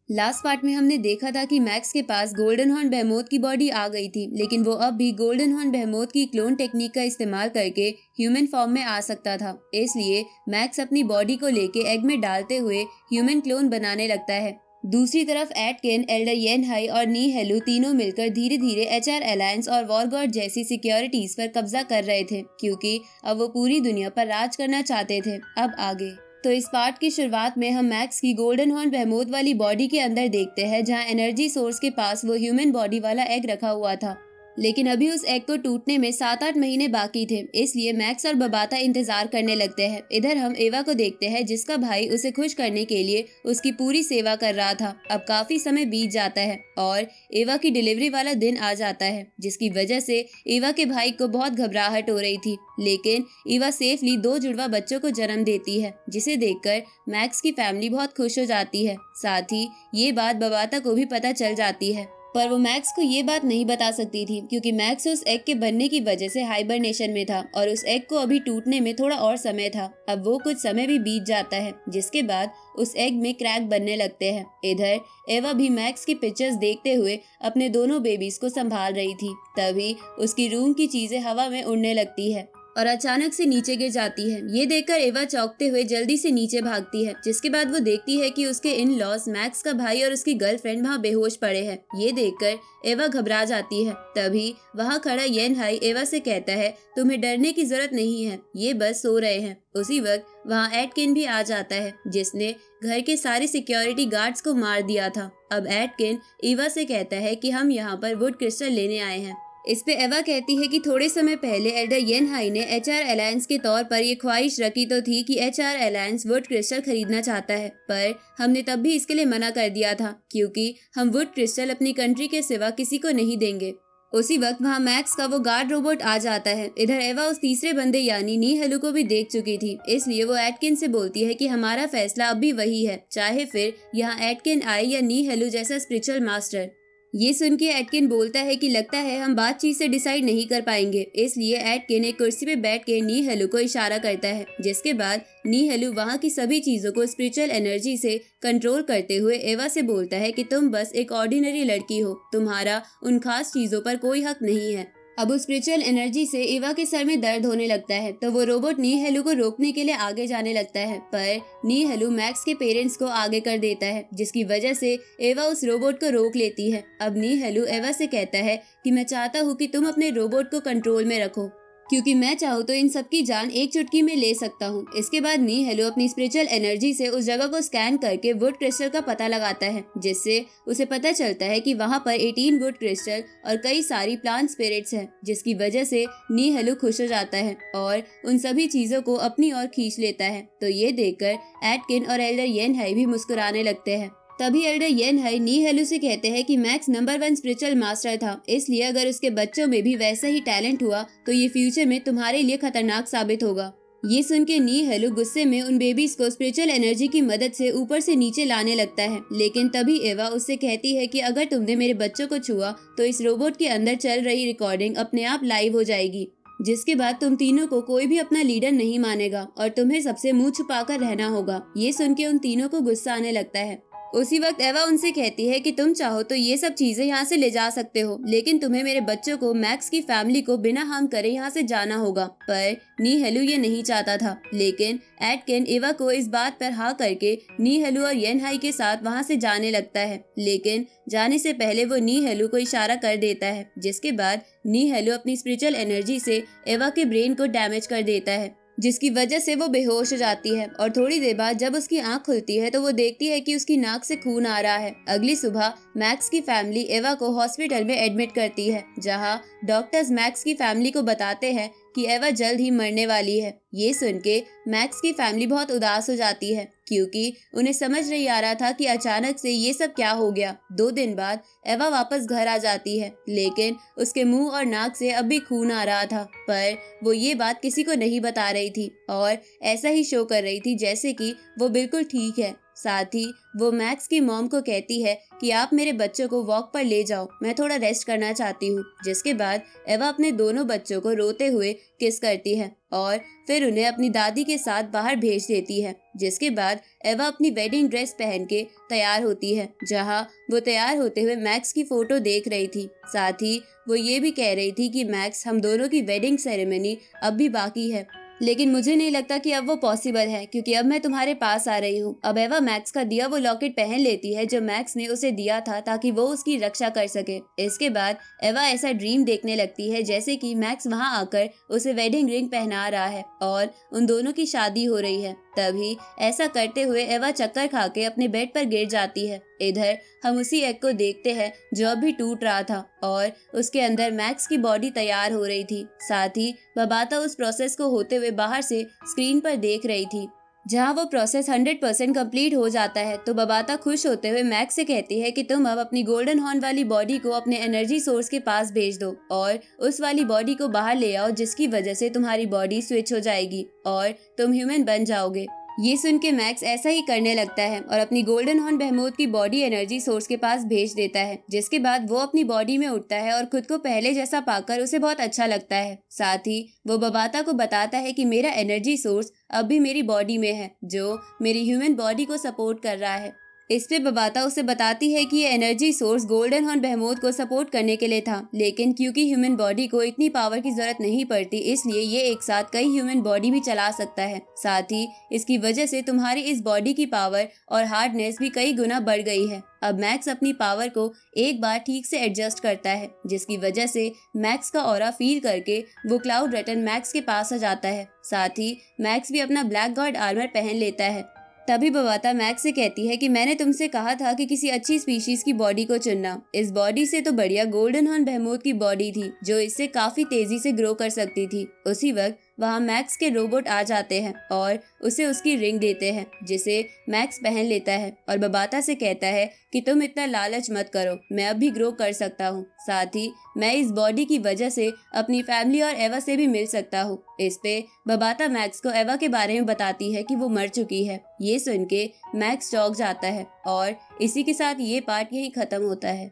Last part में हमने देखा था कि मैक्स के पास गोल्डन हॉर्न बेहेमोथ की बॉडी आ गई थी, लेकिन वो अब भी गोल्डन हॉर्न बेहेमोथ की क्लोन टेक्निक का इस्तेमाल करके ह्यूमन फॉर्म में आ सकता था। इसलिए मैक्स अपनी बॉडी को लेके एग में डालते हुए ह्यूमन क्लोन बनाने लगता है। दूसरी तरफ एटकिन, एल्डर येन हाई और नी हेलु तीनों मिलकर धीरे धीरे एचआर अलायंस और वॉरगॉड जैसी सिक्योरिटीज पर कब्जा कर रहे थे, क्योंकि अब वो पूरी दुनिया पर राज करना चाहते थे। अब आगे तो इस पार्ट की शुरुआत में हम मैक्स की गोल्डन हॉर्न बेहेमोथ वाली बॉडी के अंदर देखते हैं, जहां एनर्जी सोर्स के पास वो ह्यूमन बॉडी वाला एग रखा हुआ था। लेकिन अभी उस एग को टूटने में 7-8 महीने बाकी थे, इसलिए मैक्स और बबाता इंतजार करने लगते हैं। इधर हम एवा को देखते हैं, जिसका भाई उसे खुश करने के लिए उसकी पूरी सेवा कर रहा था। अब काफी समय बीत जाता है और एवा की डिलीवरी वाला दिन आ जाता है, जिसकी वजह से एवा के भाई को बहुत घबराहट हो रही थी। लेकिन एवा सेफली 2 जुड़वा बच्चों को जन्म देती है, जिसे देखकर मैक्स की फैमिली बहुत खुश हो जाती है। साथ ही ये बात बबाता को भी पता चल जाती है, पर वो मैक्स को ये बात नहीं बता सकती थी, क्योंकि मैक्स उस एग के बनने की वजह से हाइबरनेशन में था और उस एग को अभी टूटने में थोड़ा और समय था। अब वो कुछ समय भी बीत जाता है, जिसके बाद उस एग में क्रैक बनने लगते हैं। इधर एवा भी मैक्स की पिक्चर्स देखते हुए अपने दोनों बेबीज को संभाल रही थी। तभी उसकी रूम की चीजें हवा में उड़ने लगती है और अचानक से नीचे गिर जाती है। ये देखकर एवा चौंकते हुए जल्दी से नीचे भागती है, जिसके बाद वो देखती है कि उसके इन लॉज मैक्स का भाई और उसकी गर्लफ्रेंड वहाँ बेहोश पड़े हैं। ये देखकर एवा घबरा जाती है। तभी वहाँ खड़ा येन हाई एवा से कहता है, तुम्हें डरने की जरूरत नहीं है, ये बस सो रहे हैं। उसी वक्त वहाँ एटकिन भी आ जाता है, जिसने घर के सारे सिक्योरिटी गार्ड्स को मार दिया था। अब एटकिन एवा से कहता है कि हम यहाँ पर वुड क्रिस्टल लेने आए हैं। इस पे एवा कहती है कि थोड़े समय पहले एल्डर येन हाई ने एचआर अलायंस के तौर पर ये ख्वाहिश रखी तो थी कि एचआर अलायंस वुड क्रिस्टल खरीदना चाहता है, पर हमने तब भी इसके लिए मना कर दिया था, क्योंकि हम वुड क्रिस्टल अपनी कंट्री के सिवा किसी को नहीं देंगे। उसी वक्त वहाँ मैक्स का वो गार्ड रोबोट आ जाता है। इधर एवा उस तीसरे बंदे यानी नी हेलु को भी देख चुकी थी, इसलिए वो एटकिन से बोलती है कि हमारा फैसला अब भी वही है, चाहे फिर यहाँ एटकिन आए या नी हेलु जैसा स्पिरिचुअल मास्टर। ये सुन के एटकिन बोलता है कि लगता है हम बातचीत से डिसाइड नहीं कर पाएंगे। इसलिए एटकिन एक कुर्सी पे बैठ के नी हेलु को इशारा करता है, जिसके बाद नी हेलु वहाँ की सभी चीजों को स्पिरिचुअल एनर्जी से कंट्रोल करते हुए एवा से बोलता है कि तुम बस एक ऑर्डिनरी लड़की हो, तुम्हारा उन खास चीजों पर कोई हक नहीं है। अब उस स्पिरिचुअल एनर्जी से एवा के सर में दर्द होने लगता है, तो वो रोबोट नी हेलु को रोकने के लिए आगे जाने लगता है, पर नी हेलु मैक्स के पेरेंट्स को आगे कर देता है, जिसकी वजह से एवा उस रोबोट को रोक लेती है। अब नी हेलु एवा से कहता है कि मैं चाहता हूँ कि तुम अपने रोबोट को कंट्रोल में रखो, क्योंकि मैं चाहूँ तो इन सबकी जान एक चुटकी में ले सकता हूँ। इसके बाद नी हेलु अपनी स्पिरिचुअल एनर्जी से उस जगह को स्कैन करके वुड क्रिस्टल का पता लगाता है, जिससे उसे पता चलता है कि वहाँ पर 18 वुड क्रिस्टल और कई सारी प्लांट स्पिरिट्स हैं, जिसकी वजह से नी हेलु खुश हो जाता है और उन सभी चीजों को अपनी ओर खींच लेता है। तो ये देखकर एटकिन और एल्डर येन हाई भी मुस्कुराने लगते हैं। तभी एल्डर येन हाई नी हेलु से कहते हैं कि मैक्स नंबर 1 स्पिरिचुअल मास्टर था, इसलिए अगर उसके बच्चों में भी वैसा ही टैलेंट हुआ तो ये फ्यूचर में तुम्हारे लिए खतरनाक साबित होगा। ये सुन के नी हेलु गुस्से में उन बेबीज को स्पिरिचुअल एनर्जी की मदद से ऊपर से नीचे लाने लगता है। लेकिन तभी एवा उससे कहती है कि अगर तुमने मेरे बच्चों को छुआ तो इस रोबोट के अंदर चल रही रिकॉर्डिंग अपने आप लाइव हो जाएगी, जिसके बाद तुम तीनों को कोई भी अपना लीडर नहीं मानेगा और तुम्हें सबसे मुंह छुपाकर रहना होगा। ये सुन के उन तीनों को गुस्सा आने लगता है। उसी वक्त एवा उनसे कहती है कि तुम चाहो तो ये सब चीजें यहाँ से ले जा सकते हो, लेकिन तुम्हें मेरे बच्चों को, मैक्स की फैमिली को बिना हार्म करे यहाँ से जाना होगा। पर नी हेलु ये नहीं चाहता था, लेकिन एटकिन एवा को इस बात पर हाँ करके नी हेलु और येन हाई के साथ वहाँ से जाने लगता है। लेकिन जाने से पहले वो नी हेलु को इशारा कर देता है, जिसके बाद नी हेलु अपनी स्पिरिचुअल एनर्जी से एवा के ब्रेन को डैमेज कर देता है, जिसकी वजह से वो बेहोश हो जाती है। और थोड़ी देर बाद जब उसकी आंख खुलती है तो वो देखती है कि उसकी नाक से खून आ रहा है। अगली सुबह मैक्स की फैमिली एवा को हॉस्पिटल में एडमिट करती है, जहां डॉक्टर्स मैक्स की फैमिली को बताते हैं कि एवा जल्द ही मरने वाली है। ये सुन के मैक्स की फैमिली बहुत उदास हो जाती है, क्योंकि उन्हें समझ नहीं आ रहा था कि अचानक से ये सब क्या हो गया। 2 दिन बाद एवा वापस घर आ जाती है, लेकिन उसके मुंह और नाक से अब भी खून आ रहा था, पर वो ये बात किसी को नहीं बता रही थी और ऐसा ही शो कर रही थी जैसे कि वो बिल्कुल ठीक है। साथ ही वो मैक्स की मॉम को कहती है कि आप मेरे बच्चों को वॉक पर ले जाओ, मैं थोड़ा रेस्ट करना चाहती हूँ। जिसके बाद एवा अपने दोनों बच्चों को रोते हुए किस करती है और फिर उन्हें अपनी दादी के साथ बाहर भेज देती है। जिसके बाद एवा अपनी वेडिंग ड्रेस पहन के तैयार होती है, जहाँ वो तैयार होते हुए मैक्स की फोटो देख रही थी। साथ ही वो ये भी कह रही थी कि मैक्स, हम दोनों की वेडिंग सेरेमनी अब भी बाकी है, लेकिन मुझे नहीं लगता कि अब वो पॉसिबल है, क्योंकि अब मैं तुम्हारे पास आ रही हूँ। अब एवा मैक्स का दिया वो लॉकेट पहन लेती है जो मैक्स ने उसे दिया था ताकि वो उसकी रक्षा कर सके। इसके बाद एवा ऐसा ड्रीम देखने लगती है जैसे कि मैक्स वहाँ आकर उसे वेडिंग रिंग पहना रहा है और उन दोनों की शादी हो रही है। तभी ऐसा करते हुए एवा चक्कर खा के अपने बेड पर गिर जाती है। इधर हम उसी एग को देखते हैं जो अभी टूट रहा था और उसके अंदर मैक्स की बॉडी तैयार हो रही थी। साथ ही बबाता उस प्रोसेस को होते हुए बाहर से स्क्रीन पर देख रही थी। जहाँ वो प्रोसेस 100% कंप्लीट हो जाता है तो बबाता खुश होते हुए मैक्स से कहती है कि तुम अब अपनी गोल्डन हॉर्न वाली बॉडी को अपने एनर्जी सोर्स के पास भेज दो और उस वाली बॉडी को बाहर ले आओ, जिसकी वजह से तुम्हारी बॉडी स्विच हो जाएगी और तुम ह्यूमन बन जाओगे। ये सुन के मैक्स ऐसा ही करने लगता है और अपनी गोल्डन हॉर्न बहमोत की बॉडी एनर्जी सोर्स के पास भेज देता है। जिसके बाद वो अपनी बॉडी में उठता है और खुद को पहले जैसा पाकर उसे बहुत अच्छा लगता है। साथ ही वो बबाता को बताता है कि मेरा एनर्जी सोर्स अब भी मेरी बॉडी में है, जो मेरी ह्यूमन बॉडी को सपोर्ट कर रहा है। इस पे बबाता उसे बताती है कि ये एनर्जी सोर्स गोल्डन हॉर्न बहमोत को सपोर्ट करने के लिए था, लेकिन क्योंकि ह्यूमन बॉडी को इतनी पावर की जरूरत नहीं पड़ती, इसलिए ये एक साथ कई ह्यूमन बॉडी भी चला सकता है। साथ ही इसकी वजह से तुम्हारी इस बॉडी की पावर और हार्डनेस भी कई गुना बढ़ गई है। अब मैक्स अपनी पावर को एक बार ठीक से एडजस्ट करता है, जिसकी वजह से मैक्स का ऑरा फील करके वो क्लाउड रेटन मैक्स के पास आ जाता है। साथ ही मैक्स भी अपना ब्लैक गॉड आर्मर पहन लेता है। तभी बबाता मैक्स से कहती है कि मैंने तुमसे कहा था कि किसी अच्छी स्पीशीज की बॉडी को चुनना। इस बॉडी से तो बढ़िया गोल्डन हॉर्न बहमोत की बॉडी थी, जो इससे काफी तेजी से ग्रो कर सकती थी। उसी वक्त वहाँ मैक्स के रोबोट आ जाते हैं और उसे उसकी रिंग देते हैं, जिसे मैक्स पहन लेता है और बबाता से कहता है कि तुम इतना लालच मत करो, मैं अब भी ग्रो कर सकता हूँ। साथ ही मैं इस बॉडी की वजह से अपनी फैमिली और एवा से भी मिल सकता हूँ। इस पे बबाता मैक्स को एवा के बारे में बताती है कि वो मर चुकी है। ये सुन के मैक्स चौंक जाता है और इसी के साथ ये पार्ट यहीं खत्म होता है।